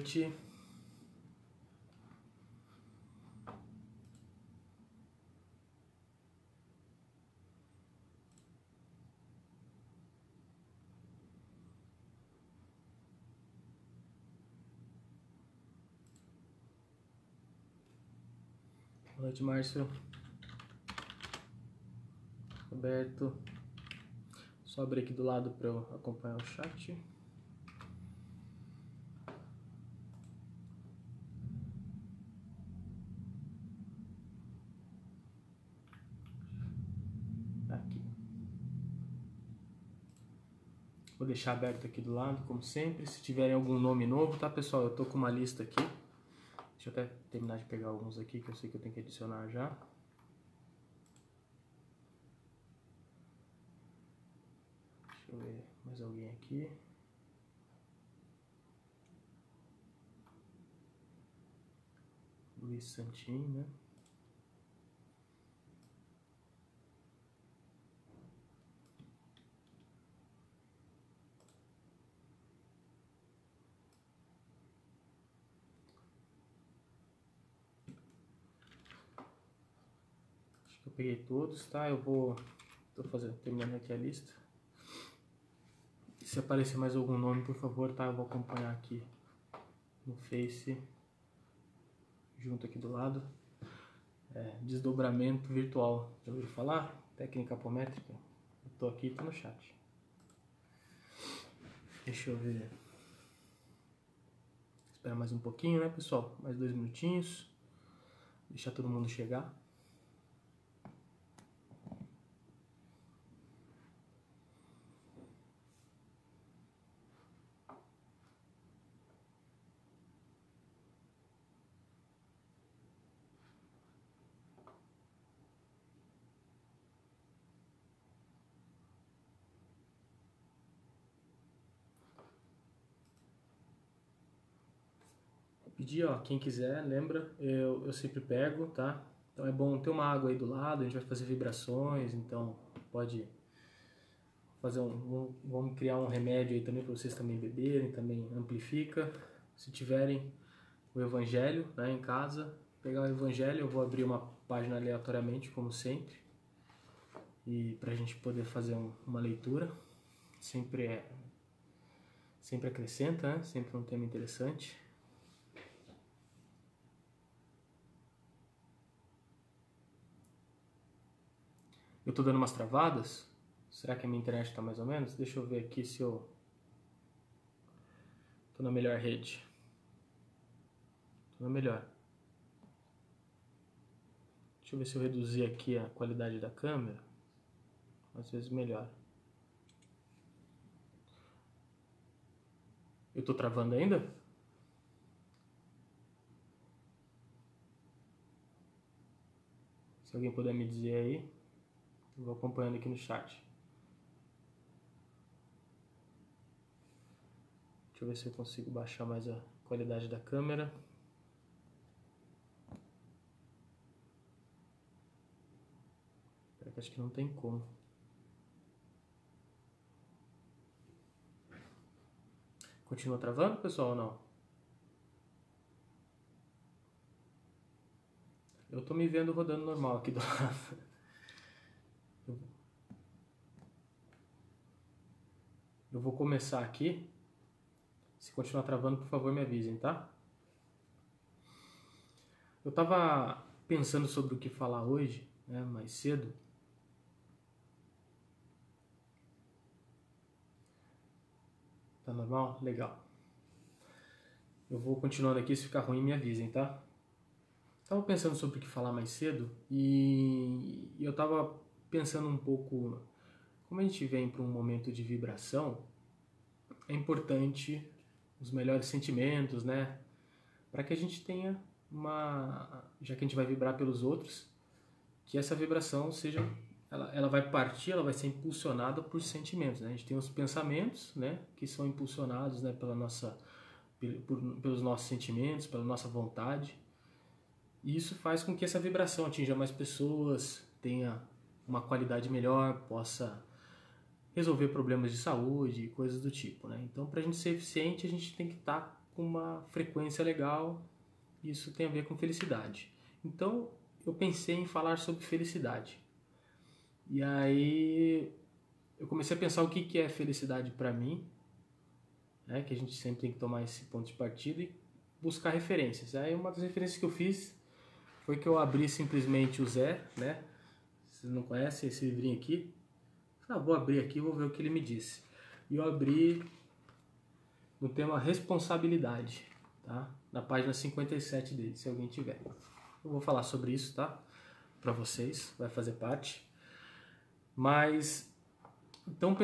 noite. Boa noite, Márcio. Roberto. Só abrir aqui do lado para eu acompanhar o chat. Aqui. Vou deixar aberto aqui do lado, como sempre. Se tiverem algum nome novo, tá, pessoal? Eu tô com uma lista aqui. Deixa eu até terminar de pegar alguns aqui que eu sei que eu tenho que adicionar já. Deixa eu ver mais alguém aqui. Luiz Santin, né? Acho que eu peguei todos, tá? Tô terminando aqui a lista. Se aparecer mais algum nome, por favor, tá? Eu vou acompanhar aqui no Face, junto aqui do lado. Desdobramento virtual. Já ouviu falar? Técnica apométrica? Eu tô aqui, tô no chat. Deixa eu ver. Espera mais um pouquinho, né, pessoal? Mais 2 minutinhos. Deixar todo mundo chegar. Pedir, ó, quem quiser, lembra, eu sempre pego, tá? Então é bom ter uma água aí do lado, a gente vai fazer vibrações, então pode fazer vamos criar um remédio aí também para vocês também beberem, também amplifica. Se tiverem o evangelho, né, em casa, pegar o evangelho, eu vou abrir uma página aleatoriamente, como sempre, e pra gente poder fazer uma leitura, sempre acrescenta, né? Sempre um tema interessante. Eu tô dando umas travadas. Será que a minha internet tá mais ou menos? Deixa eu ver aqui se eu tô na melhor rede. Tô na melhor. Deixa eu ver se eu reduzir aqui a qualidade da câmera. Às vezes melhor. Eu tô travando ainda? Se alguém puder me dizer aí, eu vou acompanhando aqui no chat. Deixa eu ver se eu consigo baixar mais a qualidade da câmera. Acho que não tem como. Continua travando, pessoal, ou não? Eu tô me vendo rodando normal aqui do lado. Eu vou começar aqui. Se continuar travando, por favor, me avisem, tá? Eu tava pensando sobre o que falar hoje, né, mais cedo. Tá normal? Legal. Eu vou continuando aqui, se ficar ruim me avisem, tá? Tava pensando sobre o que falar mais cedo e eu tava pensando um pouco, como a gente vem para um momento de vibração, é importante os melhores sentimentos, né? Para que a gente tenha já que a gente vai vibrar pelos outros, que essa vibração seja, ela vai partir, ela vai ser impulsionada por sentimentos, né? A gente tem os pensamentos, né, que são impulsionados, né, pelos nossos sentimentos, pela nossa vontade. E isso faz com que essa vibração atinja mais pessoas, tenha uma qualidade melhor, possa resolver problemas de saúde e coisas do tipo, né? Então, para a gente ser eficiente, a gente tem que estar com uma frequência legal, isso tem a ver com felicidade. Então, eu pensei em falar sobre felicidade. E aí, eu comecei a pensar o que é felicidade para mim, né? Que a gente sempre tem que tomar esse ponto de partida e buscar referências. Aí, uma das referências que eu fiz foi que eu abri simplesmente o Zé, né? Vocês não conhecem esse livrinho aqui? Vou abrir aqui e vou ver o que ele me disse. E eu abri no tema responsabilidade, tá? Na página 57 dele, se alguém tiver. Eu vou falar sobre isso, tá? Para vocês, vai fazer parte. Mas, então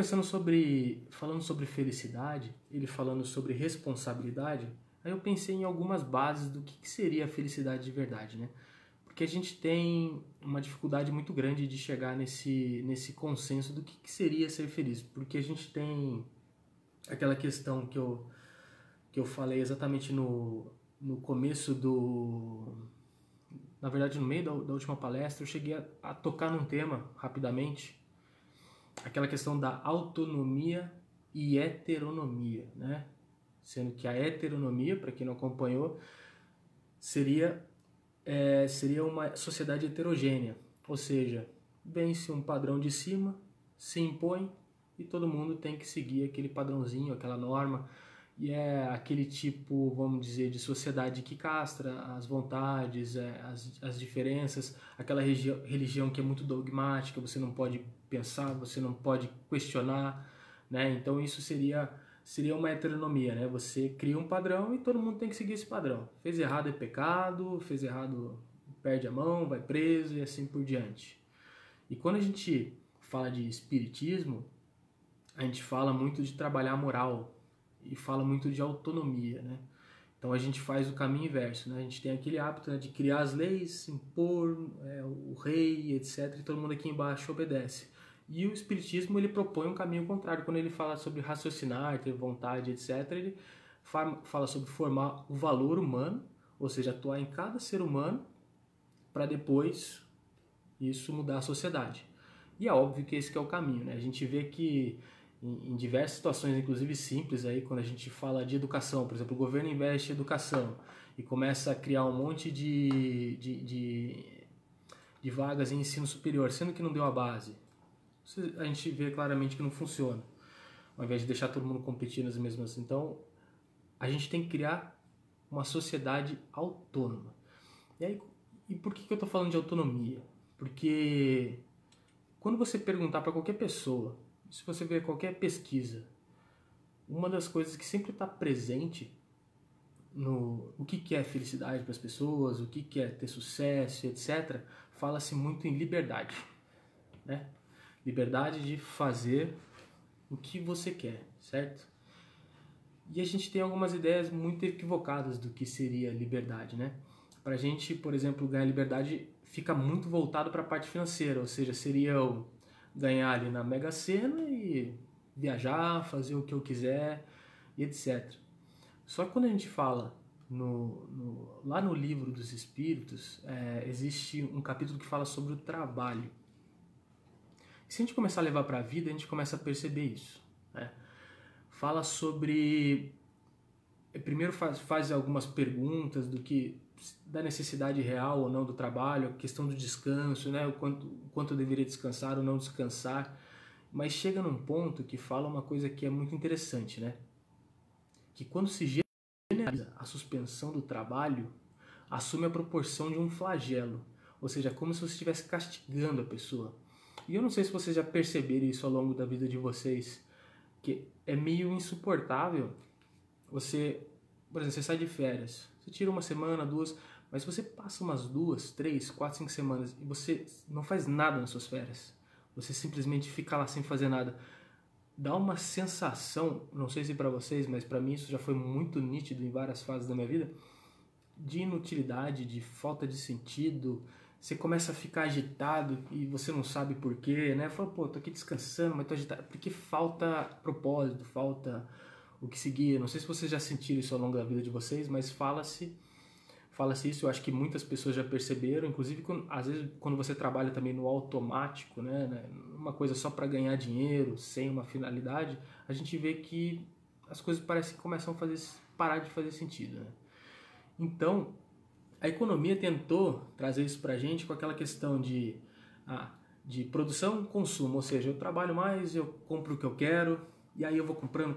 falando sobre felicidade, ele falando sobre responsabilidade, aí eu pensei em algumas bases do que seria a felicidade de verdade, né? Porque a gente tem uma dificuldade muito grande de chegar nesse consenso do que seria ser feliz. Porque a gente tem aquela questão que eu falei exatamente no começo na verdade, no meio da última palestra, eu cheguei a tocar num tema, rapidamente, aquela questão da autonomia e heteronomia, né? Sendo que a heteronomia, para quem não acompanhou, seria uma sociedade heterogênea, ou seja, vem-se um padrão de cima, se impõe e todo mundo tem que seguir aquele padrãozinho, aquela norma, e é aquele tipo, vamos dizer, de sociedade que castra as vontades, as diferenças, aquela religião que é muito dogmática, você não pode pensar, você não pode questionar, né? Então isso seria uma heteronomia, né? Você cria um padrão e todo mundo tem que seguir esse padrão. Fez errado é pecado, fez errado perde a mão, vai preso e assim por diante. E quando a gente fala de espiritismo, a gente fala muito de trabalhar a moral e fala muito de autonomia, né? Então a gente faz o caminho inverso, né? A gente tem aquele hábito, né, de criar as leis, impor o rei, etc. E todo mundo aqui embaixo obedece. E o espiritismo ele propõe um caminho contrário. Quando ele fala sobre raciocinar, ter vontade, etc., ele fala sobre formar o valor humano, ou seja, atuar em cada ser humano para depois isso mudar a sociedade. E é óbvio que esse que é o caminho, né? A gente vê que em diversas situações, inclusive simples, aí, quando a gente fala de educação, por exemplo, o governo investe em educação e começa a criar um monte de vagas em ensino superior, sendo que não deu a base. A gente vê claramente que não funciona, ao invés de deixar todo mundo competir nas mesmas. Então, a gente tem que criar uma sociedade autônoma. E por que eu estou falando de autonomia? Porque quando você perguntar para qualquer pessoa, se você ver qualquer pesquisa, uma das coisas que sempre está presente no o que é felicidade para as pessoas, o que é ter sucesso, etc., fala-se muito em liberdade, né? Liberdade de fazer o que você quer, certo? E a gente tem algumas ideias muito equivocadas do que seria liberdade, né? Pra gente, por exemplo, ganhar liberdade fica muito voltado para a parte financeira, ou seja, seria eu ganhar ali na Mega Sena e viajar, fazer o que eu quiser e etc. Só que quando a gente fala lá no livro dos Espíritos, existe um capítulo que fala sobre o trabalho. E se a gente começar a levar para a vida, a gente começa a perceber isso, né? Fala sobre... Primeiro faz algumas perguntas da necessidade real ou não do trabalho, a questão do descanso, né? o quanto eu deveria descansar ou não descansar. Mas chega num ponto que fala uma coisa que é muito interessante, né? Que quando se generaliza a suspensão do trabalho, assume a proporção de um flagelo. Ou seja, como se você estivesse castigando a pessoa. E eu não sei se vocês já perceberam isso ao longo da vida de vocês, que é meio insuportável você, por exemplo, você sai de férias, você tira uma semana, duas, mas você passa umas 2, 3, 4, 5 semanas e você não faz nada nas suas férias. Você simplesmente fica lá sem fazer nada. Dá uma sensação, não sei se para vocês, mas para mim isso já foi muito nítido em várias fases da minha vida, de inutilidade, de falta de sentido. Você começa a ficar agitado e você não sabe porquê, né? Fala, pô, tô aqui descansando, mas tô agitado. Porque falta propósito, falta o que seguir. Não sei se vocês já sentiram isso ao longo da vida de vocês, mas fala-se isso. Eu acho que muitas pessoas já perceberam, inclusive às vezes quando você trabalha também no automático, né? Uma coisa só para ganhar dinheiro, sem uma finalidade, a gente vê que as coisas parecem que começam a parar de fazer sentido, né? Então, a economia tentou trazer isso pra gente com aquela questão de produção e consumo, ou seja, eu trabalho mais, eu compro o que eu quero, e aí eu vou comprando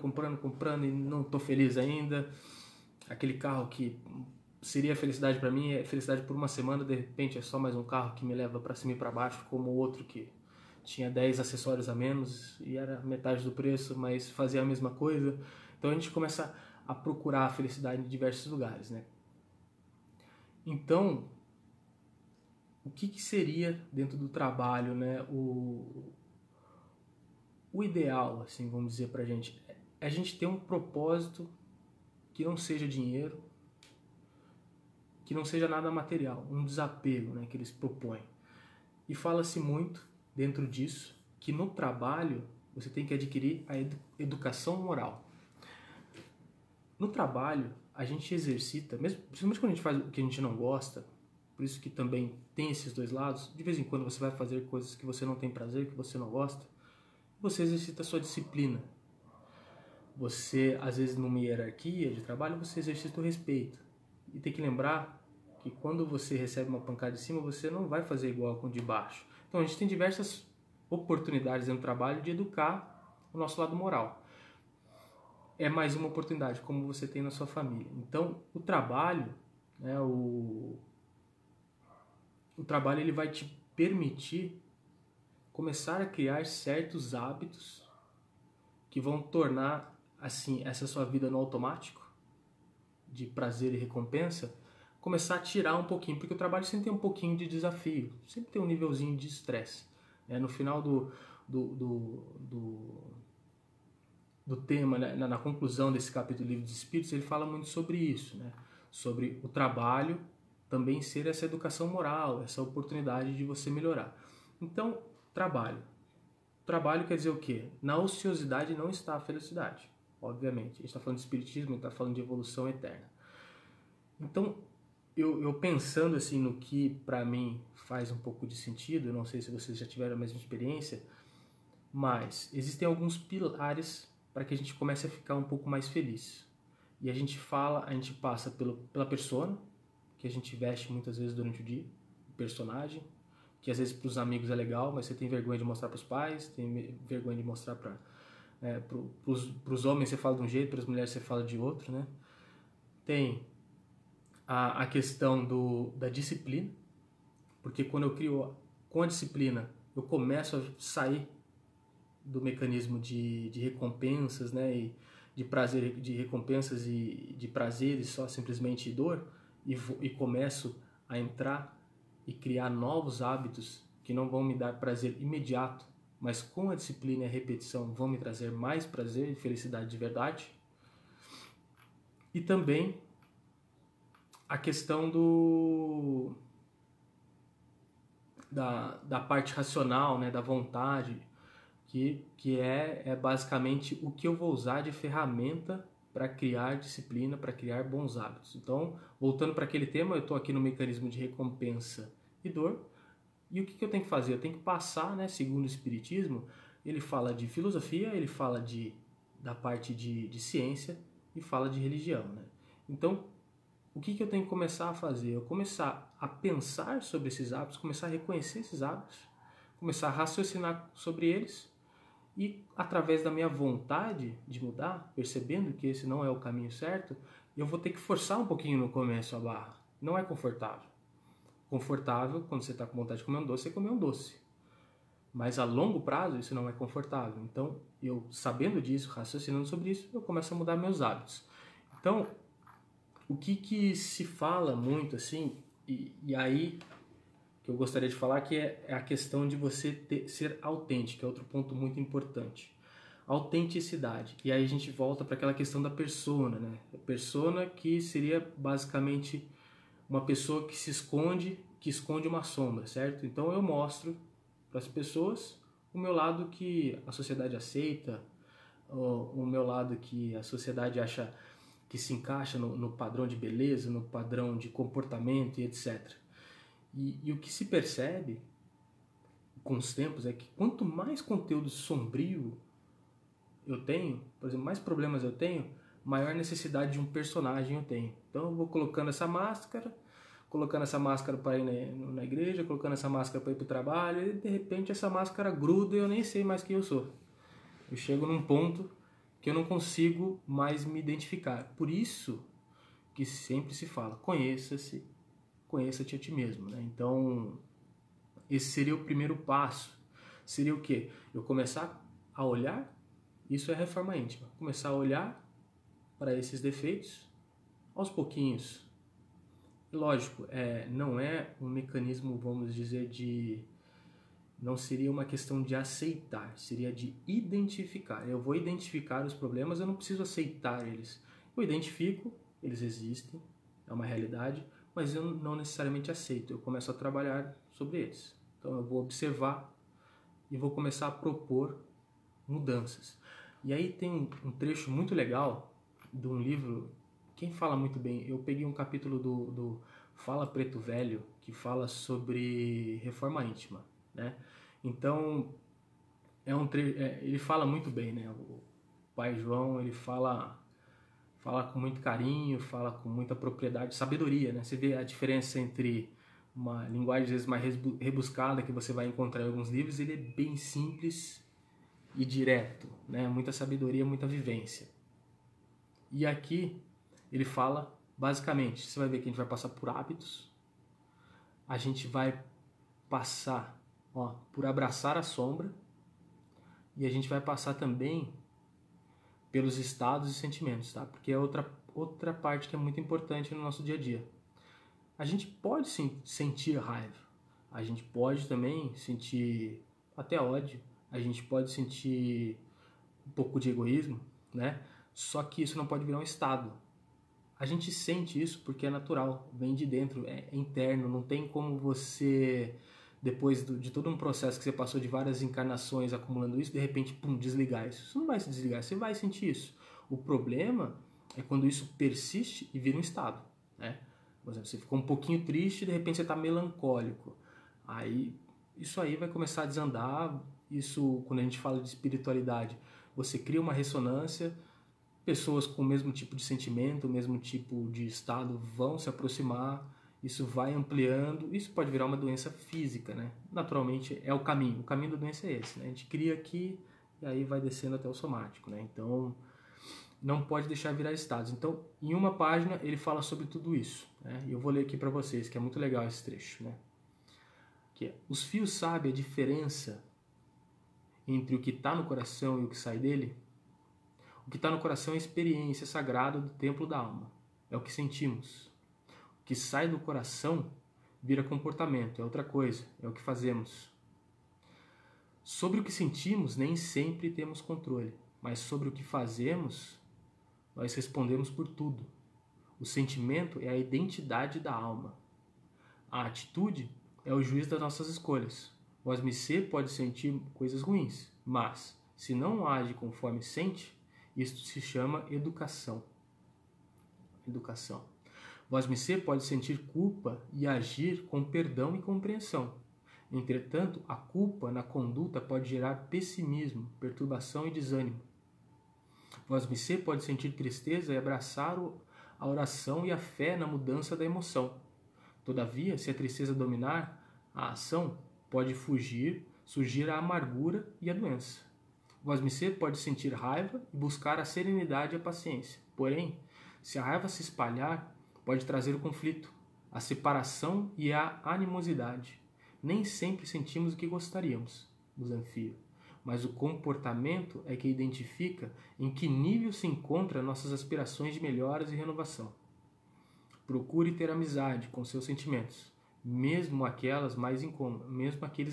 e não estou feliz ainda. Aquele carro que seria felicidade para mim é felicidade por uma semana, de repente é só mais um carro que me leva para cima e para baixo, como o outro que tinha 10 acessórios a menos e era metade do preço, mas fazia a mesma coisa. Então a gente começa a procurar a felicidade em diversos lugares, né? Então, o que seria dentro do trabalho, né, o ideal, assim, vamos dizer pra gente, é a gente ter um propósito que não seja dinheiro, que não seja nada material, um desapego, né, que eles propõem. E fala-se muito dentro disso que no trabalho você tem que adquirir a educação moral. No trabalho a gente exercita, mesmo, principalmente quando a gente faz o que a gente não gosta, por isso que também tem esses dois lados, de vez em quando você vai fazer coisas que você não tem prazer, que você não gosta, você exercita a sua disciplina. Você, às vezes, numa hierarquia de trabalho, você exercita o respeito. E tem que lembrar que quando você recebe uma pancada de cima, você não vai fazer igual com o de baixo. Então, a gente tem diversas oportunidades no trabalho de educar o nosso lado moral. É mais uma oportunidade, como você tem na sua família. Então, o trabalho, né, o trabalho ele vai te permitir começar a criar certos hábitos que vão tornar assim essa sua vida no automático de prazer e recompensa, começar a tirar um pouquinho, porque o trabalho sempre tem um pouquinho de desafio, sempre tem um nívelzinho de estresse. No final do tema, né, na conclusão desse capítulo do Livro dos Espíritos, ele fala muito sobre isso, né? Sobre o trabalho também ser essa educação moral, essa oportunidade de você melhorar. Então, trabalho. Trabalho quer dizer o quê? Na ociosidade não está a felicidade, obviamente. A gente está falando de espiritismo, está falando de evolução eterna. Então, eu pensando assim no que para mim faz um pouco de sentido, eu não sei se vocês já tiveram a mesma experiência, mas existem alguns pilares para que a gente comece a ficar um pouco mais feliz. E a gente passa pela persona, que a gente veste muitas vezes durante o dia, o personagem, que às vezes para os amigos é legal, mas você tem vergonha de mostrar para os pais, tem vergonha de mostrar para os homens você fala de um jeito, para as mulheres você fala de outro, né? Tem a questão da disciplina, porque quando eu crio com a disciplina, eu começo a sair do mecanismo de recompensas, né? E de prazer, de recompensas e de prazeres só simplesmente dor, e começo a entrar e criar novos hábitos que não vão me dar prazer imediato, mas com a disciplina e a repetição vão me trazer mais prazer e felicidade de verdade. E também a questão da parte racional, né, da vontade, que é basicamente o que eu vou usar de ferramenta para criar disciplina, para criar bons hábitos. Então, voltando para aquele tema, eu estou aqui no mecanismo de recompensa e dor. E o que eu tenho que fazer? Eu tenho que passar, né, segundo o Espiritismo, ele fala de filosofia, ele fala da parte de ciência e fala de religião, né? Então, o que eu tenho que começar a fazer? Eu começar a pensar sobre esses hábitos, começar a reconhecer esses hábitos, começar a raciocinar sobre eles e, através da minha vontade de mudar, percebendo que esse não é o caminho certo, eu vou ter que forçar um pouquinho no começo a barra. Não é confortável. Confortável, quando você está com vontade de comer um doce, você comer um doce. Mas a longo prazo isso não é confortável. Então, eu sabendo disso, raciocinando sobre isso, eu começo a mudar meus hábitos. Então, o que se fala muito assim, e aí que eu gostaria de falar, que é a questão de você ser autêntico, é outro ponto muito importante. Autenticidade. E aí a gente volta para aquela questão da persona, né? A persona que seria basicamente uma pessoa que que esconde uma sombra, certo? Então eu mostro para as pessoas o meu lado que a sociedade aceita, o meu lado que a sociedade acha que se encaixa no padrão de beleza, no padrão de comportamento e etc. E o que se percebe com os tempos é que quanto mais conteúdo sombrio eu tenho, por exemplo, mais problemas eu tenho, maior necessidade de um personagem eu tenho. Então eu vou colocando essa máscara para ir na igreja, colocando essa máscara para ir para o trabalho, e de repente essa máscara gruda e eu nem sei mais quem eu sou. Eu chego num ponto que eu não consigo mais me identificar. Por isso que sempre se fala, conheça-te a ti mesmo, né? Então, esse seria o primeiro passo. Seria o quê? Eu começar a olhar, isso é reforma íntima, começar a olhar para esses defeitos aos pouquinhos. Lógico, não é um mecanismo, vamos dizer, não seria uma questão de aceitar, seria de identificar. Eu vou identificar os problemas, eu não preciso aceitar eles. Eu identifico, eles existem, é uma realidade, mas eu não necessariamente aceito. Eu começo a trabalhar sobre eles. Então eu vou observar e vou começar a propor mudanças. E aí tem um trecho muito legal de um livro, quem fala muito bem, eu peguei um capítulo do Fala Preto Velho, que fala sobre reforma íntima, né? Então, ele fala muito bem, né? O pai João, ele fala com muito carinho, fala com muita propriedade, sabedoria, né? Você vê a diferença entre uma linguagem às vezes mais rebuscada que você vai encontrar em alguns livros, ele é bem simples e direto, né? Muita sabedoria, muita vivência. E aqui ele fala, basicamente, você vai ver que a gente vai passar por hábitos, a gente vai passar por abraçar a sombra, e a gente vai passar também pelos estados e sentimentos, tá? Porque é outra parte que é muito importante no nosso dia a dia. A gente pode sim sentir raiva, a gente pode também sentir até ódio, a gente pode sentir um pouco de egoísmo, né? Só que isso não pode virar um estado. A gente sente isso porque é natural, vem de dentro, é interno, não tem como você, depois de todo um processo que você passou de várias encarnações acumulando isso, de repente, pum, desligar isso. Isso não vai se desligar, você vai sentir isso. O problema é quando isso persiste e vira um estado, né? Por exemplo, você ficou um pouquinho triste e de repente você está melancólico. Isso aí vai começar a desandar. Isso, quando a gente fala de espiritualidade, você cria uma ressonância, pessoas com o mesmo tipo de sentimento, o mesmo tipo de estado vão se aproximar, isso vai ampliando, isso pode virar uma doença física, né? Naturalmente é o caminho da doença é esse, né? A gente cria aqui e aí vai descendo até o somático, né? Então, não pode deixar virar estados. Então, em uma página ele fala sobre tudo isso, né? E eu vou ler aqui para vocês, que é muito legal esse trecho, né? Que é: os fios sabem a diferença entre o que está no coração e o que sai dele? O que está no coração é a experiência sagrada do templo da alma. É o que sentimos. O que sai do coração vira comportamento, é outra coisa, é o que fazemos. Sobre o que sentimos, nem sempre temos controle, mas sobre o que fazemos, nós respondemos por tudo. O sentimento é a identidade da alma. A atitude é o juiz das nossas escolhas. O Asmicê pode sentir coisas ruins, mas, se não age conforme sente, isto se chama educação. O Asmicê pode sentir culpa e agir com perdão e compreensão. Entretanto, a culpa na conduta pode gerar pessimismo, perturbação e desânimo. O Asmicê pode sentir tristeza e abraçar a oração e a fé na mudança da emoção. Todavia, se a tristeza dominar a ação, pode surgir a amargura e a doença. O Asmicê pode sentir raiva e buscar a serenidade e a paciência. Porém, se a raiva se espalhar, pode trazer o conflito, a separação e a animosidade. Nem sempre sentimos o que gostaríamos, o Zanfio, mas o comportamento é que identifica em que nível se encontram nossas aspirações de melhoras e renovação. Procure ter amizade com seus sentimentos, mesmo aqueles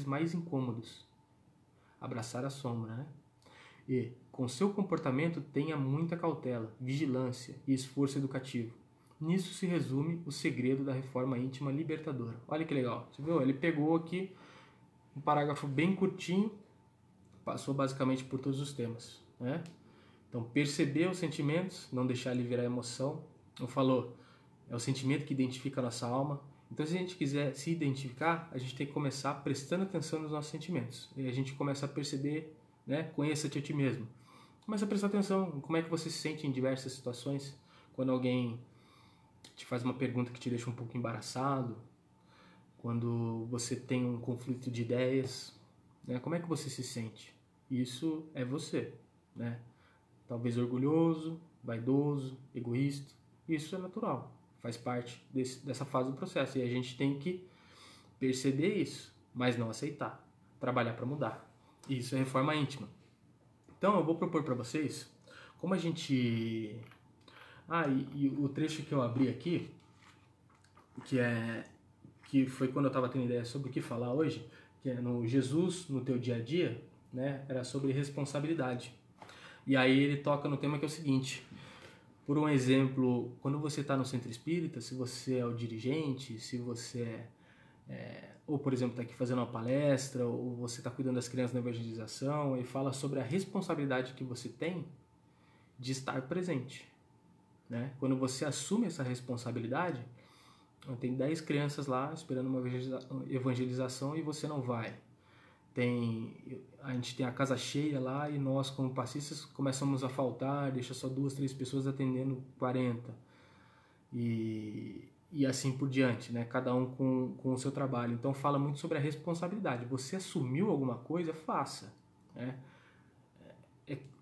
mais incômodos. Abraçar a sombra, né? E, com seu comportamento, tenha muita cautela, vigilância e esforço educativo. Nisso se resume o segredo da reforma íntima libertadora. Olha que legal, você viu? Ele pegou aqui um parágrafo bem curtinho, passou basicamente por todos os temas, né? Então, perceber os sentimentos, não deixar ele virar emoção. Não falou, é o sentimento que identifica a nossa alma. Então, se a gente quiser se identificar, a gente tem que começar prestando atenção nos nossos sentimentos. E a gente começa a perceber, né? Conheça-te a ti mesmo. Começa a prestar atenção como é que você se sente em diversas situações. Quando alguém te faz uma pergunta que te deixa um pouco embaraçado, quando você tem um conflito de ideias, né? Como é que você se sente? Isso é você, né? Talvez orgulhoso, vaidoso, egoísta. Isso é natural, faz parte dessa fase do processo. E a gente tem que perceber isso, mas não aceitar, trabalhar para mudar. Isso é reforma íntima. Então eu vou propor para vocês, como a gente... e o trecho que eu abri aqui, que foi quando eu estava tendo ideia sobre o que falar hoje, que é no Jesus no teu dia a dia, né? Era sobre responsabilidade. E aí ele toca no tema que é o seguinte: por um exemplo, quando você está no centro espírita, se você é o dirigente, se você ou por exemplo está aqui fazendo uma palestra, ou você está cuidando das crianças na evangelização, e fala sobre a responsabilidade que você tem de estar presente, né? Quando você assume essa responsabilidade, tem 10 crianças lá esperando uma evangelização e você não vai. A gente tem a casa cheia lá e nós, como passistas, começamos a faltar, deixa só 2, 3 pessoas atendendo 40. E assim por diante, né? Cada um com o seu trabalho. Então fala muito sobre a responsabilidade. Você assumiu alguma coisa, faça, né?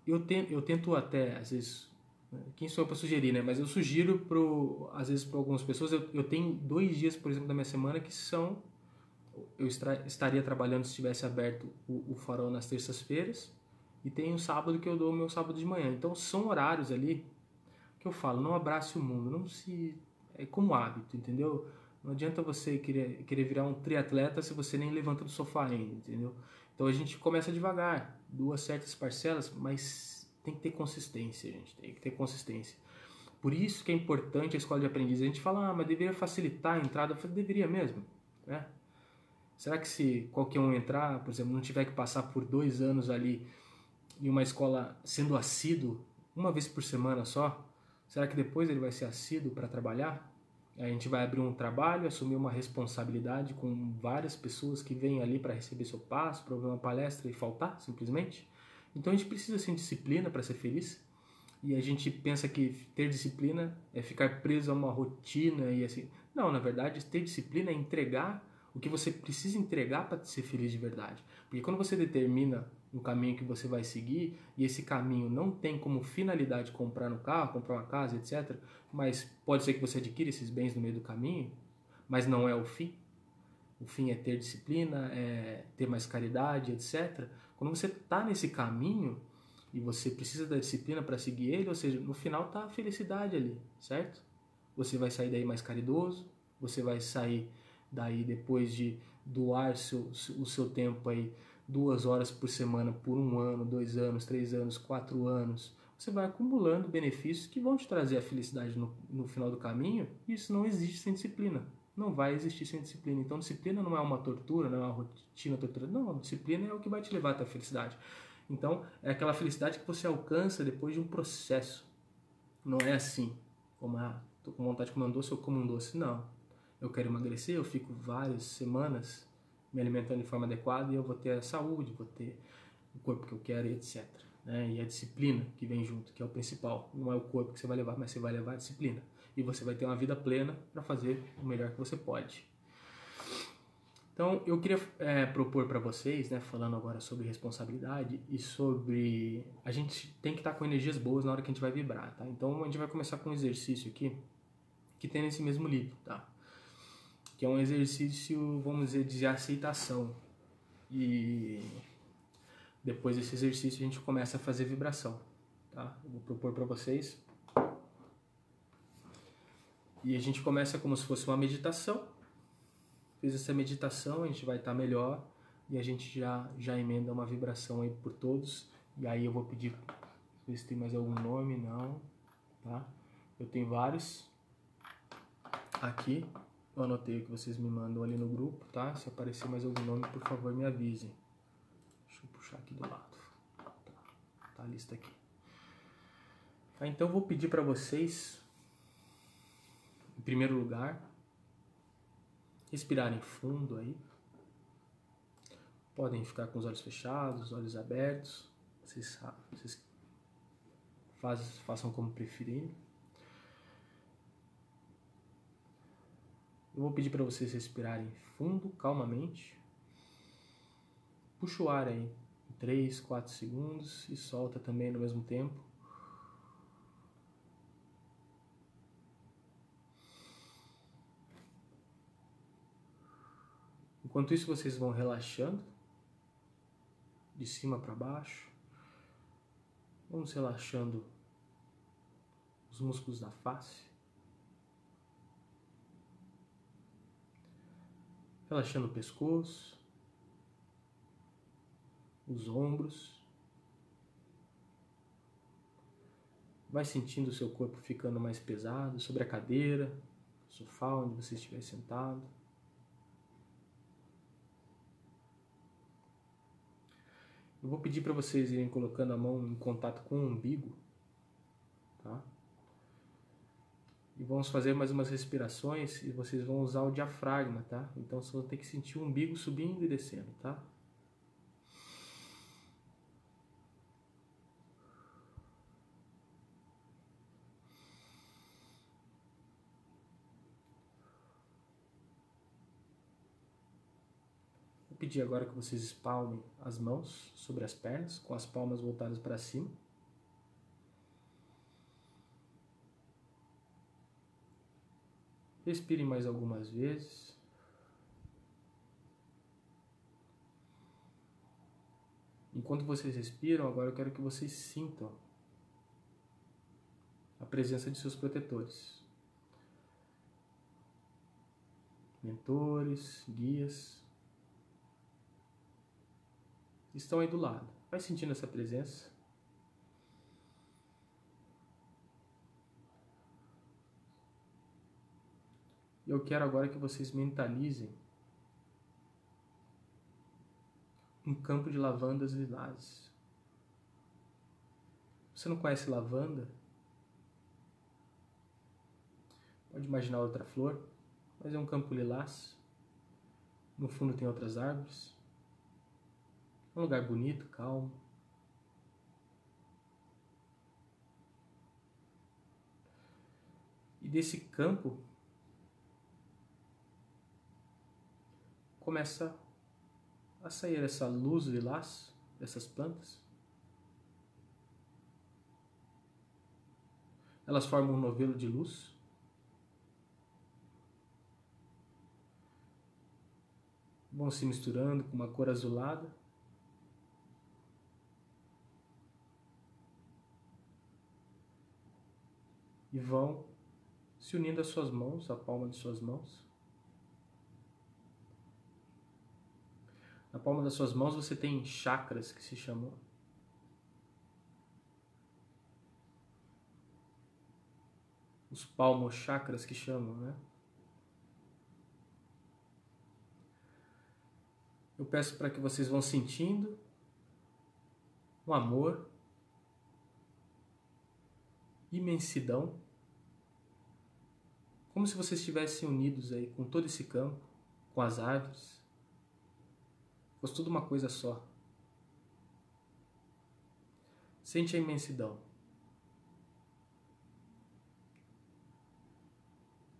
Eu tento até, às vezes, quem sou eu para sugerir, né? Mas eu sugiro, às vezes, para algumas pessoas, eu tenho 2 dias, por exemplo, da minha semana que são... Eu estaria trabalhando se tivesse aberto o farol nas terças-feiras, e tem um sábado que eu dou o meu sábado de manhã. Então são horários ali que eu falo, não abrace o mundo, não se... É como hábito, entendeu? Não adianta você querer virar um triatleta se você nem levanta do sofá ainda, entendeu? Então a gente começa devagar, 2 certas parcelas, mas tem que ter consistência, gente, tem que ter consistência. Por isso que é importante a escola de aprendiz. A gente fala, mas deveria facilitar a entrada. Eu falei, deveria mesmo, né? Será que se qualquer um entrar, por exemplo, não tiver que passar por 2 anos ali em uma escola sendo assíduo, uma vez por semana só, será que depois ele vai ser assíduo para trabalhar? A gente vai abrir um trabalho, assumir uma responsabilidade com várias pessoas que vêm ali para receber seu passo, para ouvir uma palestra e faltar, simplesmente? Então a gente precisa sim de disciplina para ser feliz. E a gente pensa que ter disciplina é ficar preso a uma rotina e assim. Não, na verdade, ter disciplina é entregar o que você precisa entregar para ser feliz de verdade. Porque quando você determina um caminho que você vai seguir e esse caminho não tem como finalidade comprar no carro, comprar uma casa, etc., mas pode ser que você adquira esses bens no meio do caminho, mas não é o fim. O fim é ter disciplina, é ter mais caridade, etc. Quando você está nesse caminho e você precisa da disciplina para seguir ele, ou seja, no final está a felicidade ali, certo? Você vai sair daí mais caridoso, você vai sair daí depois de doar o seu tempo aí 2 horas por semana por 1 ano, 2 anos, 3 anos, 4 anos. Você vai acumulando benefícios que vão te trazer a felicidade no final do caminho. E isso não existe sem disciplina. Não vai existir sem disciplina. Então, disciplina não é uma tortura, não é uma rotina tortura. Não, disciplina é o que vai te levar até a felicidade. Então, é aquela felicidade que você alcança depois de um processo. Não é assim, como, tô com vontade de comer um doce, eu como um doce. Não. Eu quero emagrecer, eu fico várias semanas me alimentando de forma adequada e eu vou ter a saúde, vou ter o corpo que eu quero e etc. Né? E a disciplina que vem junto, que é o principal. Não é o corpo que você vai levar, mas você vai levar a disciplina. E você vai ter uma vida plena para fazer o melhor que você pode. Então, eu queria propor para vocês, né, falando agora sobre responsabilidade e sobre... A gente tem que estar com energias boas na hora que a gente vai vibrar, tá? Então, a gente vai começar com um exercício aqui, que tem nesse mesmo livro, tá? Que é um exercício, vamos dizer, de aceitação. E depois desse exercício, a gente começa a fazer vibração, tá? Eu vou propor para vocês. E a gente começa como se fosse uma meditação. Fez essa meditação, a gente vai estar melhor e a gente já emenda uma vibração aí por todos. E aí eu vou pedir, ver se tem mais algum nome, não, tá? Eu tenho vários aqui, eu anotei o que vocês me mandam ali no grupo, tá? Se aparecer mais algum nome, por favor, me avisem. Deixa eu puxar aqui do lado. Tá a lista aqui. Tá, então eu vou pedir para vocês, em primeiro lugar, respirarem fundo aí. Podem ficar com os olhos fechados, os olhos abertos. Vocês façam como preferirem. Eu vou pedir para vocês respirarem fundo, calmamente. Puxa o ar aí em 3, 4 segundos e solta também no mesmo tempo. Enquanto isso, vocês vão relaxando de cima para baixo. Vamos relaxando os músculos da face. Relaxando o pescoço, os ombros. Vai sentindo o seu corpo ficando mais pesado sobre a cadeira, sofá onde você estiver sentado. Eu vou pedir para vocês irem colocando a mão em contato com o umbigo, tá? E vamos fazer mais umas respirações e vocês vão usar o diafragma, tá? Então vocês vão ter que sentir o umbigo subindo e descendo, tá? Vou pedir agora que vocês espalmem as mãos sobre as pernas, com as palmas voltadas para cima. Respirem mais algumas vezes. Enquanto vocês respiram, agora eu quero que vocês sintam a presença de seus protetores. Mentores, guias. Estão aí do lado. Vai sentindo essa presença. Eu quero agora que vocês mentalizem um campo de lavandas lilazes. Você não conhece lavanda? Pode imaginar outra flor, mas é um campo lilás. No fundo tem outras árvores. É um lugar bonito, calmo. E desse campo começa a sair essa luz lilás dessas plantas. Elas formam um novelo de luz. Vão se misturando com uma cor azulada. E vão se unindo às suas mãos, à palma de suas mãos. Na palma das suas mãos você tem chakras que se chamam. Os palmochakras que chamam, né? Eu peço para que vocês vão sentindo um amor, imensidão, como se vocês estivessem unidos aí com todo esse campo, com as árvores. Fosse tudo uma coisa só. Sente a imensidão.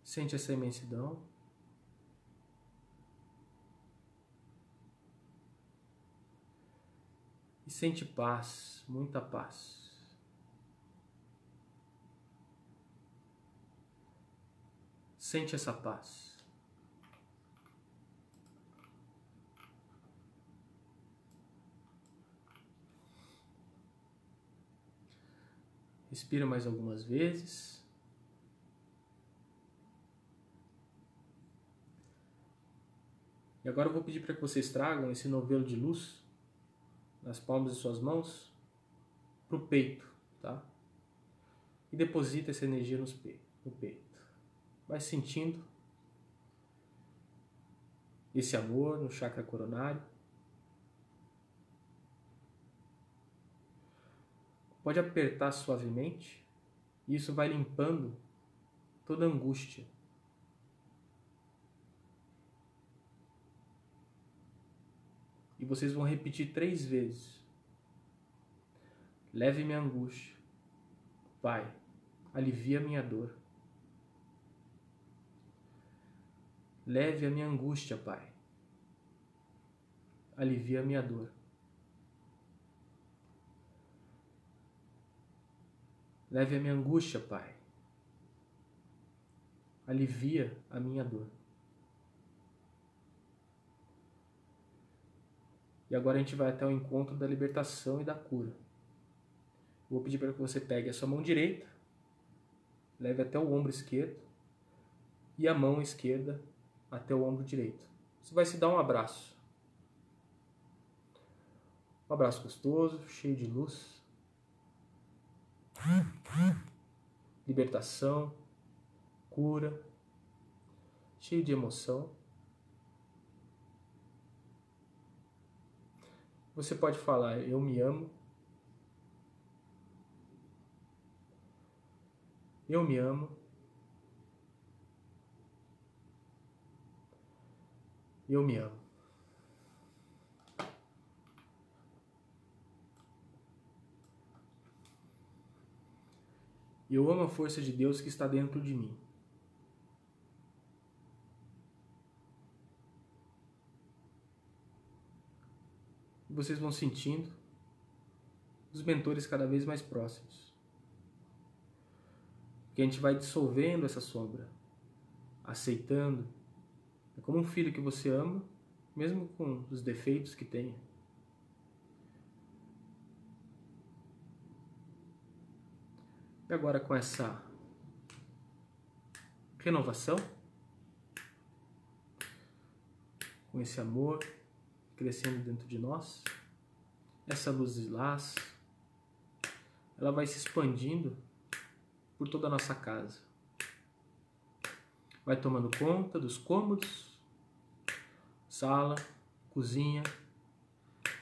Sente essa imensidão. E sente paz, muita paz. Sente essa paz. Respira mais algumas vezes. E agora eu vou pedir para que vocês tragam esse novelo de luz nas palmas de suas mãos para o peito, tá? E deposita essa energia no peito. Vai sentindo esse amor no chakra coronário. Pode apertar suavemente e isso vai limpando toda a angústia. E vocês vão repetir 3 vezes. Leve minha angústia Pai, alivia a minha dor. Leve a minha angústia, Pai. Alivia a minha dor. Leve a minha angústia, Pai. Alivia a minha dor. E agora a gente vai até o encontro da libertação e da cura. Vou pedir para que você pegue a sua mão direita, leve até o ombro esquerdo e a mão esquerda até o ombro direito. Você vai se dar um abraço. Um abraço gostoso, cheio de luz, libertação, cura, cheio de emoção. Você pode falar, eu me amo. Eu me amo. Eu me amo. Eu amo a força de Deus que está dentro de mim. E vocês vão sentindo os mentores cada vez mais próximos. Porque a gente vai dissolvendo essa sombra, aceitando. É como um filho que você ama, mesmo com os defeitos que tenha. E agora com essa renovação, com esse amor crescendo dentro de nós, essa luz lilás, ela vai se expandindo por toda a nossa casa. Vai tomando conta dos cômodos, sala, cozinha,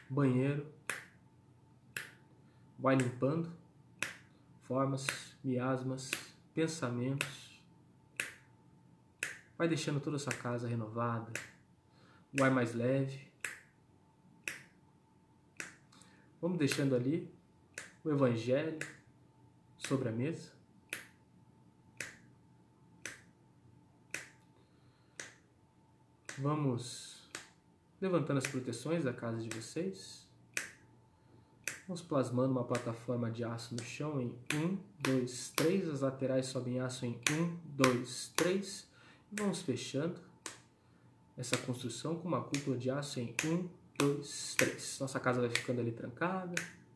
banheiro. Vai limpando formas, miasmas, pensamentos. Vai deixando toda essa casa renovada, o ar mais leve. Vamos deixando ali o Evangelho sobre a mesa. Vamos levantando as proteções da casa de vocês. Vamos plasmando uma plataforma de aço no chão em 1, 2, 3. As laterais sobem aço em 1, 2, 3. E vamos fechando essa construção com uma cúpula de aço em 1, 2, 3. Nossa casa vai ficando ali trancada,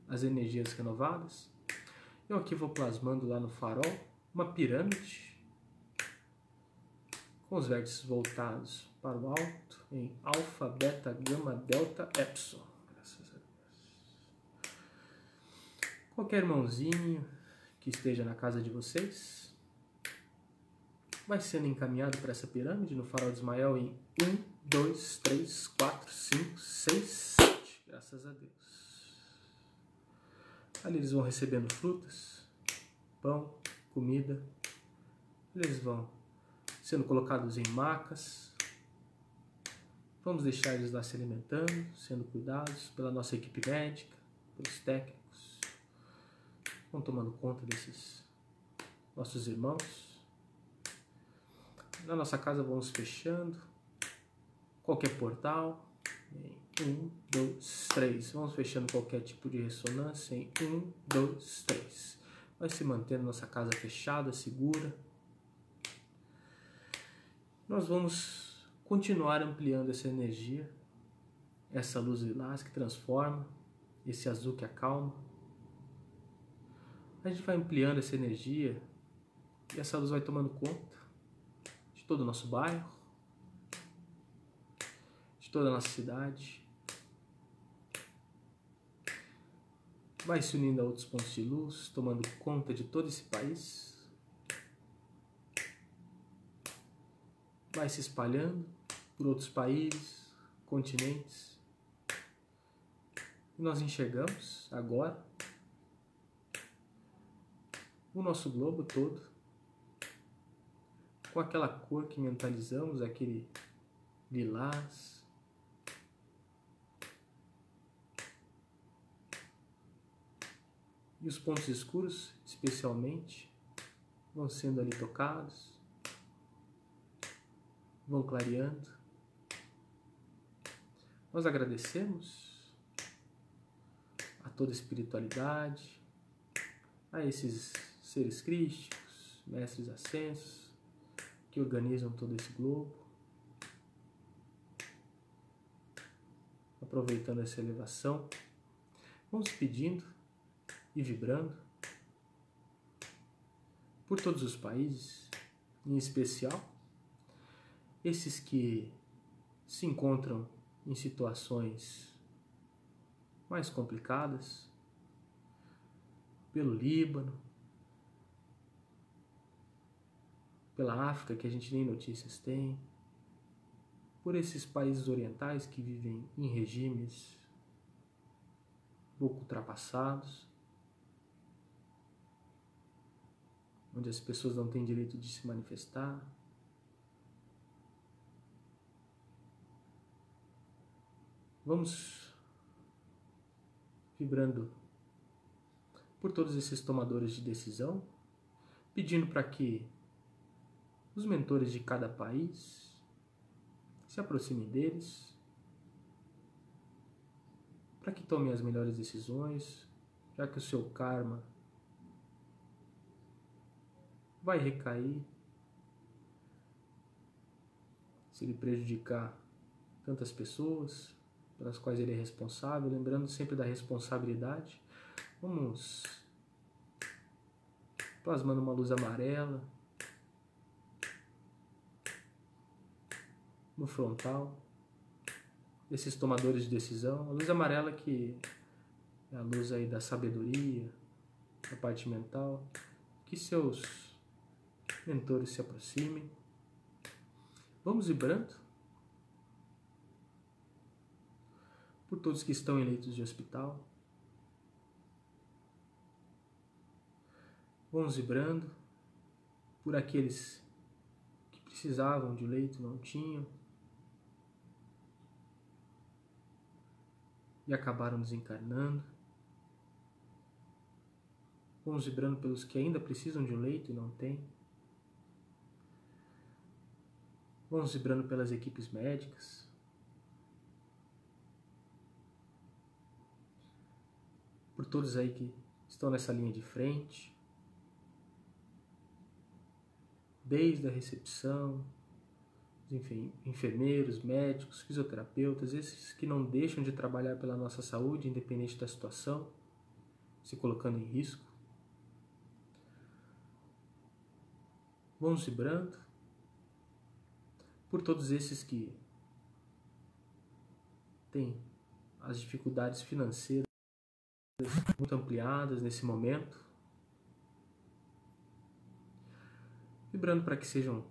as energias renovadas. Eu aqui vou plasmando lá no farol uma pirâmide com os vértices voltados para o alto em alfa, beta, gama, delta, epsilon. Graças a Deus. Qualquer irmãozinho que esteja na casa de vocês vai sendo encaminhado para essa pirâmide no farol de Ismael em 1, 2, 3, 4, 5, 6, 7. Graças a Deus. Ali eles vão recebendo frutas, pão, comida. Eles vão sendo colocados em macas. Vamos deixar eles lá se alimentando, sendo cuidados pela nossa equipe médica, pelos técnicos. Vão tomando conta desses nossos irmãos. Na nossa casa vamos fechando qualquer portal em 1, 2, 3. Vamos fechando qualquer tipo de ressonância em 1, 2, 3. Vai se mantendo nossa casa fechada, segura. Nós vamos continuar ampliando essa energia, essa luz lilás que transforma, esse azul que acalma. A gente vai ampliando essa energia e essa luz vai tomando conta de todo o nosso bairro, de toda a nossa cidade. Vai se unindo a outros pontos de luz, tomando conta de todo esse país. Vai se espalhando por outros países, continentes. E nós enxergamos agora o nosso globo todo com aquela cor que mentalizamos, aquele lilás. E os pontos escuros, especialmente, vão sendo ali tocados, vão clareando. Nós agradecemos a toda a espiritualidade, a esses seres crísticos, mestres ascensos, que organizam todo esse globo, aproveitando essa elevação, vamos pedindo e vibrando por todos os países, em especial esses que se encontram em situações mais complicadas, pelo Líbano, pela África, que a gente nem notícias tem, por esses países orientais que vivem em regimes um pouco ultrapassados, onde as pessoas não têm direito de se manifestar. Vamos vibrando por todos esses tomadores de decisão, pedindo para que os mentores de cada país se aproximem deles, para que tomem as melhores decisões, já que o seu karma vai recair se ele prejudicar tantas pessoas pelas quais ele é responsável, lembrando sempre da responsabilidade. Vamos plasmando uma luz amarela no frontal desses tomadores de decisão, a luz amarela que é a luz aí da sabedoria, da parte mental, que seus mentores se aproximem. Vamos vibrando por todos que estão em leitos de hospital. Vamos vibrando por aqueles que precisavam de leito e não tinham e acabaram desencarnando. Vamos vibrando pelos que ainda precisam de um leito e não têm. Vamos vibrando pelas equipes médicas. Por todos aí que estão nessa linha de frente. Desde a recepção, enfim, enfermeiros, médicos, fisioterapeutas, esses que não deixam de trabalhar pela nossa saúde, independente da situação, se colocando em risco. Vamos vibrando por todos esses que têm as dificuldades financeiras muito ampliadas nesse momento, vibrando para que sejam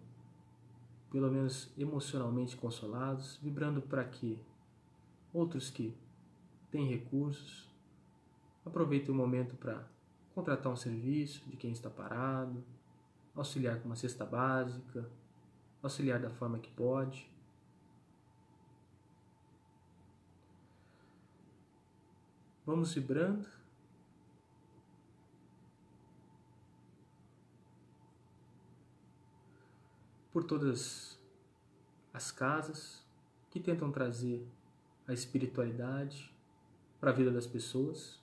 pelo menos emocionalmente consolados, vibrando para que outros que têm recursos aproveitem o momento para contratar um serviço de quem está parado, auxiliar com uma cesta básica, auxiliar da forma que pode. Vamos vibrando por todas as casas que tentam trazer a espiritualidade para a vida das pessoas,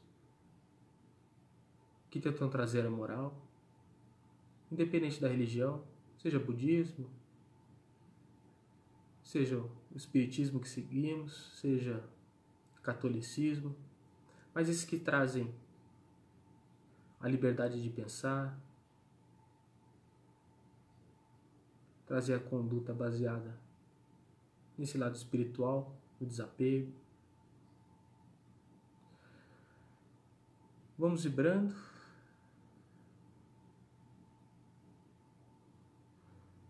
que tentam trazer a moral, independente da religião, seja budismo, seja o espiritismo que seguimos, seja catolicismo, mas esses que trazem a liberdade de pensar, trazer a conduta baseada nesse lado espiritual, no desapego. Vamos vibrando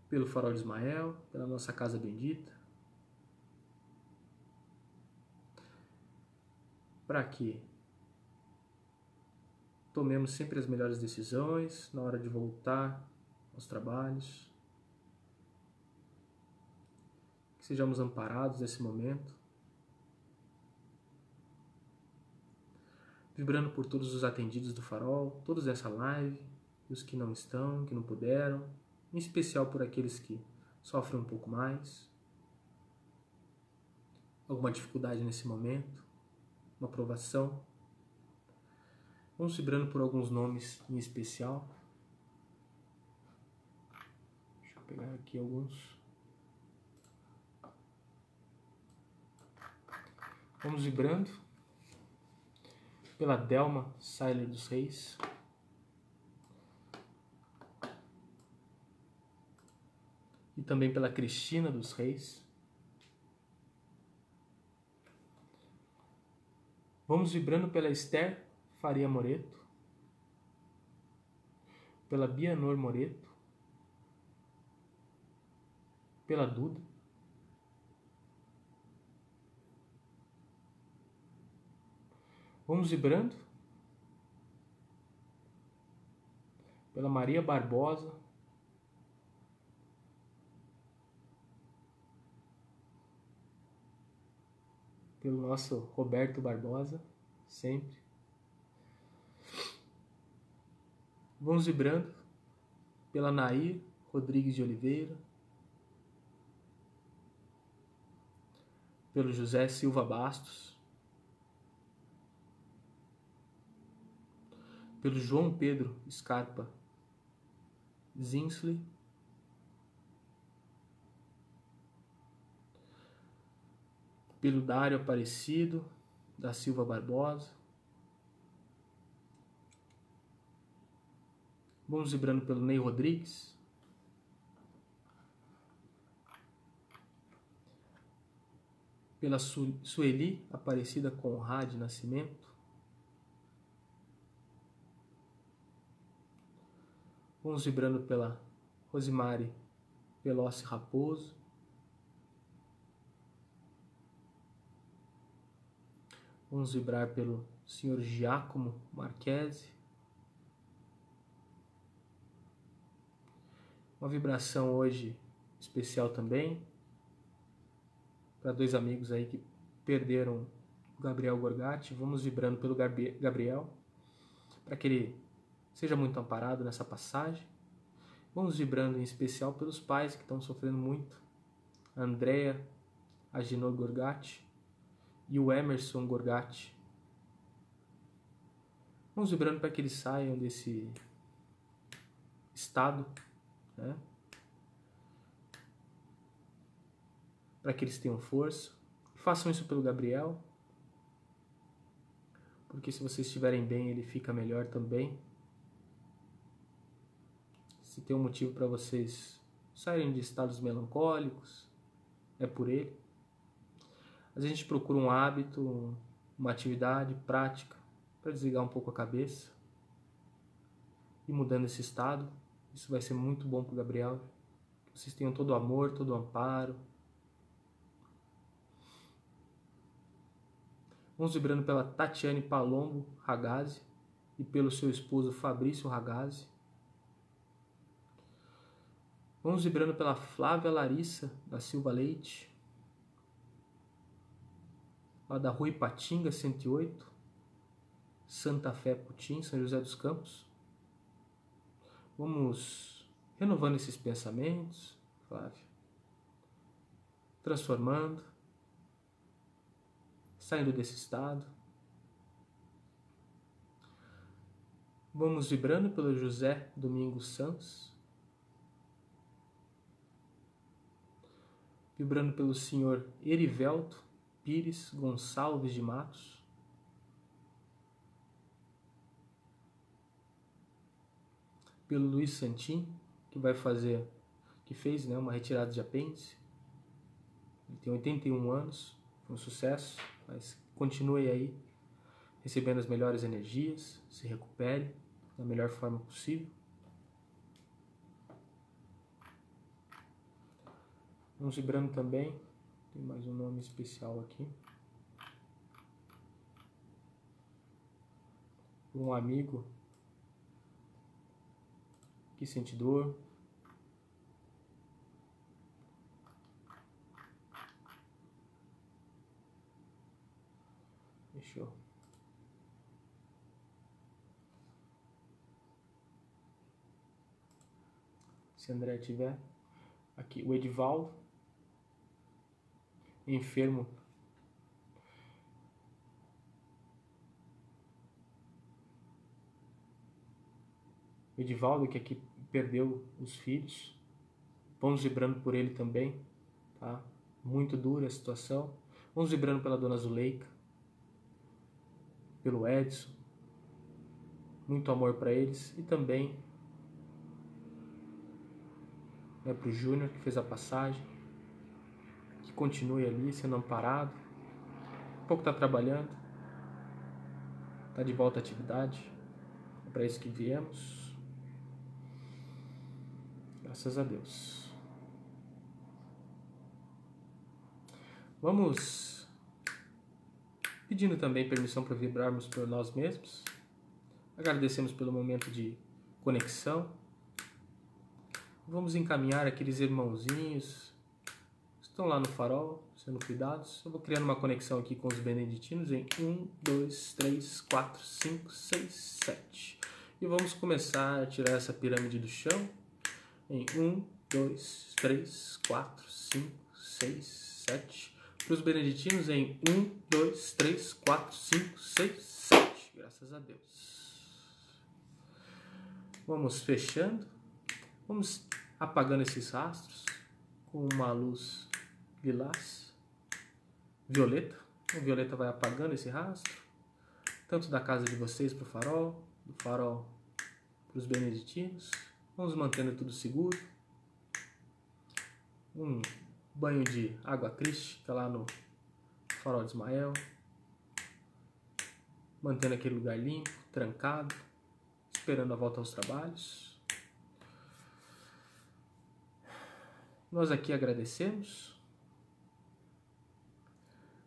pelo farol de Ismael, pela nossa casa bendita, para que tomemos sempre as melhores decisões na hora de voltar aos trabalhos, que sejamos amparados nesse momento, Vibrando por todos os atendidos do Farol, todos dessa live, os que não estão, que não puderam, em especial por aqueles que sofrem um pouco mais, alguma dificuldade nesse momento, uma provação. Vamos vibrando por alguns nomes em especial. Deixa eu pegar aqui alguns. Vamos vibrando pela Delma Sailer dos Reis. E também pela Cristina dos Reis. Vamos vibrando pela Esther Faria Moreto. Pela Bianor Moreto. Pela Duda. Vamos vibrando pela Maria Barbosa. Pelo nosso Roberto Barbosa, sempre. Vamos vibrando pela Nair Rodrigues de Oliveira. Pelo José Silva Bastos. Pelo João Pedro Scarpa Zinsley. Pelo Dário Aparecido da Silva Barbosa. Vamos vibrando pelo Ney Rodrigues. Pela Sueli Aparecida Conrad Nascimento. Vamos vibrando pela Rosimari Pelossi Raposo. Vamos vibrar pelo Sr. Giacomo Marchese. Uma vibração hoje especial também para dois amigos aí que perderam o Gabriel Gorgatti. Vamos vibrando pelo Gabriel para que ele seja muito amparado nessa passagem. Vamos vibrando em especial pelos pais que estão sofrendo muito. A Andrea Agenor Gorgatti e o Emerson Gorgatti. Vamos vibrando para que eles saiam desse estado, né? Para que eles tenham força. Façam isso pelo Gabriel, porque se vocês estiverem bem, ele fica melhor também. Se tem um motivo para vocês saírem de estados melancólicos, é por ele. A gente procura um hábito, uma atividade prática para desligar um pouco a cabeça e mudando esse estado. Isso vai ser muito bom para o Gabriel. Que vocês tenham todo o amor, todo o amparo. Vamos vibrando pela Tatiane Palombo Ragazzi e pelo seu esposo Fabrício Ragazzi. Vamos vibrando pela Flávia Larissa da Silva Leite, lá da Rua Ipatinga 108, Santa Fé Putim, São José dos Campos. Vamos renovando esses pensamentos, Flávia, transformando, saindo desse estado. Vamos vibrando pelo José Domingos Santos, vibrando pelo senhor Erivelto Pires Gonçalves de Matos, pelo Luiz Santin, que fez, né, uma retirada de apêndice. Ele tem 81 anos, foi um sucesso, mas continue aí recebendo as melhores energias, se recupere da melhor forma possível. Vamos vibrando também, tem mais um nome especial aqui, um amigo que sente dor. Deixa eu se André tiver. Aqui, o Edivaldo, enfermo. O Edivaldo, que aqui perdeu os filhos. Vamos vibrando por ele também, tá? Muito dura a situação. Vamos vibrando pela dona Zuleika, pelo Edson. Muito amor para eles. E também para o Júnior, que fez a passagem. Que continue ali, sendo amparado. Um pouco está trabalhando. Está de volta à atividade. É para isso que viemos. Graças a Deus. Vamos pedindo também permissão para vibrarmos por nós mesmos. Agradecemos pelo momento de conexão. Vamos encaminhar aqueles irmãozinhos que estão lá no farol, sendo cuidados. Eu vou criando uma conexão aqui com os beneditinos em 1, 2, 3, 4, 5, 6, 7. E vamos começar a tirar essa pirâmide do chão em 1, 2, 3, 4, 5, 6, 7. Para os beneditinos em 1, 2, 3, 4, 5, 6, 7. Graças a Deus. Vamos fechando. Vamos apagando esses rastros com uma luz lilás, violeta. O violeta vai apagando esse rastro, tanto da casa de vocês para o farol, do farol para os beneditinos. Vamos mantendo tudo seguro. Um banho de água crística lá no farol de Ismael. Mantendo aquele lugar limpo, trancado, esperando a volta aos trabalhos. Nós aqui agradecemos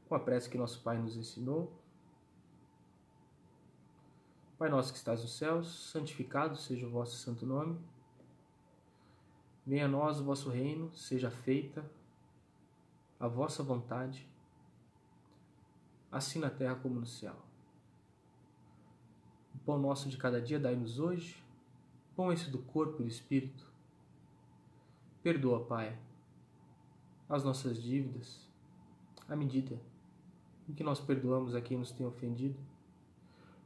com a prece que nosso Pai nos ensinou. Pai nosso que estás nos céus, santificado seja o vosso santo nome. Venha a nós o vosso reino, seja feita a vossa vontade, assim na terra como no céu. O pão nosso de cada dia dai-nos hoje, pão esse do corpo e do espírito. Perdoa, Pai, as nossas dívidas, à medida em que nós perdoamos a quem nos tem ofendido.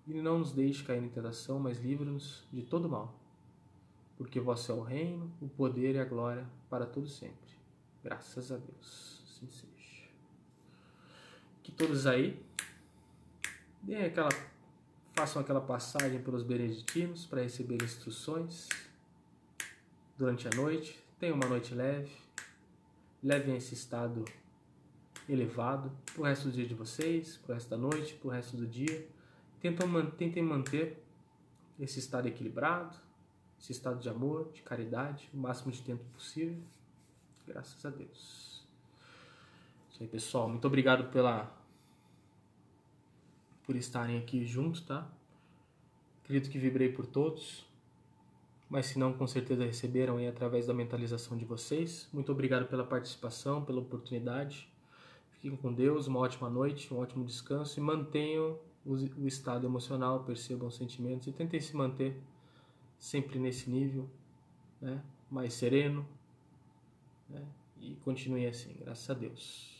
E não nos deixe cair em tentação, mas livra-nos de todo mal. Porque vosso é o reino, o poder e a glória para todo sempre. Graças a Deus. Assim seja. Que todos aí façam aquela passagem pelos beneditinos para receber instruções durante a noite. Tenham uma noite leve. Levem esse estado elevado para o resto do dia de vocês, para o resto da noite, para o resto do dia. Tentem manter esse estado equilibrado, esse estado de amor, de caridade, o máximo de tempo possível. Graças a Deus. Isso aí, pessoal. Muito obrigado por estarem aqui juntos, tá? Acredito que vibrei por todos. Mas se não, com certeza receberam aí através da mentalização de vocês. Muito obrigado pela participação, pela oportunidade. Fiquem com Deus, uma ótima noite, um ótimo descanso e mantenham o estado emocional, percebam os sentimentos e tentem se manter sempre nesse nível, né, mais sereno, né, e continuem assim, graças a Deus.